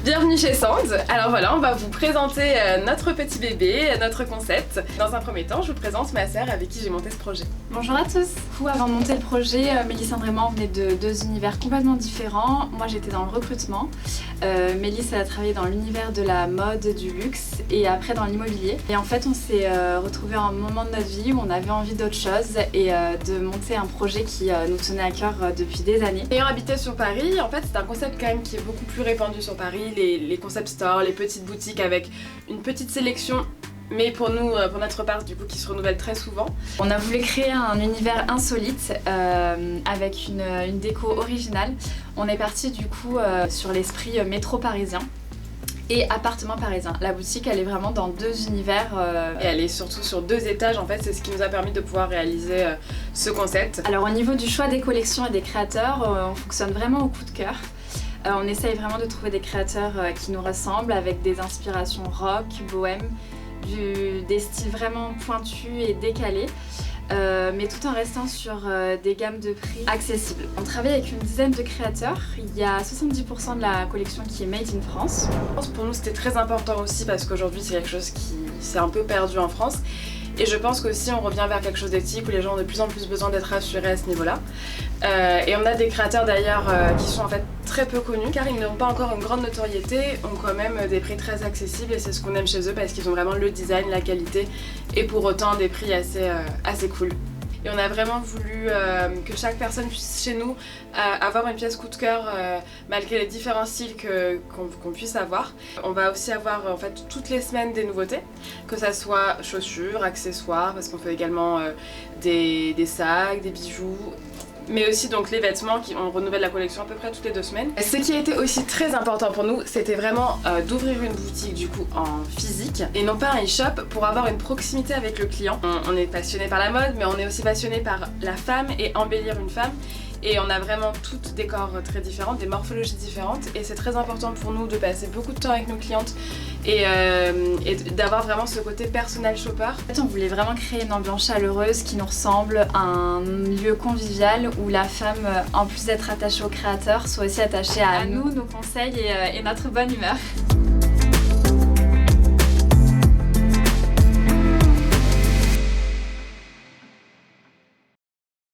Bienvenue chez Sand. Alors voilà, on va vous présenter notre petit bébé, notre concept. Dans un premier temps, je vous présente ma sœur avec qui j'ai monté ce projet. Bonjour à tous. Avant de monter le projet, Mélisse et moi on venait de deux univers complètement différents. Moi j'étais dans le recrutement, Mélisse elle a travaillé dans l'univers de la mode, du luxe et après dans l'immobilier. Et en fait on s'est retrouvés à un moment de notre vie où on avait envie d'autre chose et de monter un projet qui nous tenait à cœur depuis des années. Ayant habité sur Paris, en fait c'est un concept quand même qui est beaucoup plus répandu sur Paris. Les concept stores, les petites boutiques avec une petite sélection, mais pour nous, pour notre part du coup, qui se renouvelle très souvent. On a voulu créer un univers insolite avec une déco originale. On est parti du coup sur l'esprit métro parisien et appartement parisien. La boutique elle est vraiment dans deux univers et elle est surtout sur deux étages en fait, c'est ce qui nous a permis de pouvoir réaliser ce concept. Alors au niveau du choix des collections et des créateurs, on fonctionne vraiment au coup de cœur. On essaye vraiment de trouver des créateurs qui nous ressemblent avec des inspirations rock, bohème, des styles vraiment pointus et décalés, mais tout en restant sur des gammes de prix accessibles. On travaille avec une dizaine de créateurs, il y a 70% de la collection qui est made in France. Pour nous c'était très important aussi parce qu'aujourd'hui c'est quelque chose qui s'est un peu perdu en France. Et je pense qu'aussi on revient vers quelque chose d'éthique où les gens ont de plus en plus besoin d'être rassurés à ce niveau-là. Et on a des créateurs d'ailleurs qui sont en fait très peu connus car ils n'ont pas encore une grande notoriété, ont quand même des prix très accessibles et c'est ce qu'on aime chez eux parce qu'ils ont vraiment le design, la qualité et pour autant des prix assez cool. Et on a vraiment voulu que chaque personne puisse chez nous avoir une pièce coup de cœur malgré les différents styles qu'on puisse avoir. On va aussi avoir en fait toutes les semaines des nouveautés, que ça soit chaussures, accessoires, parce qu'on fait également des sacs, des bijoux, mais aussi donc les vêtements, on renouvelle la collection à peu près toutes les 2 semaines. Ce qui a été aussi très important pour nous, c'était vraiment d'ouvrir une boutique du coup en physique et non pas un e-shop pour avoir une proximité avec le client. On est passionné par la mode, mais on est aussi passionné par la femme et embellir une femme. Et on a vraiment toutes des corps très différents, des morphologies différentes et c'est très important pour nous de passer beaucoup de temps avec nos clientes et d'avoir vraiment ce côté personnel shopper. En fait, on voulait vraiment créer une ambiance chaleureuse qui nous ressemble, un lieu convivial où la femme, en plus d'être attachée au créateur, soit aussi attachée à nous, nos conseils et notre bonne humeur.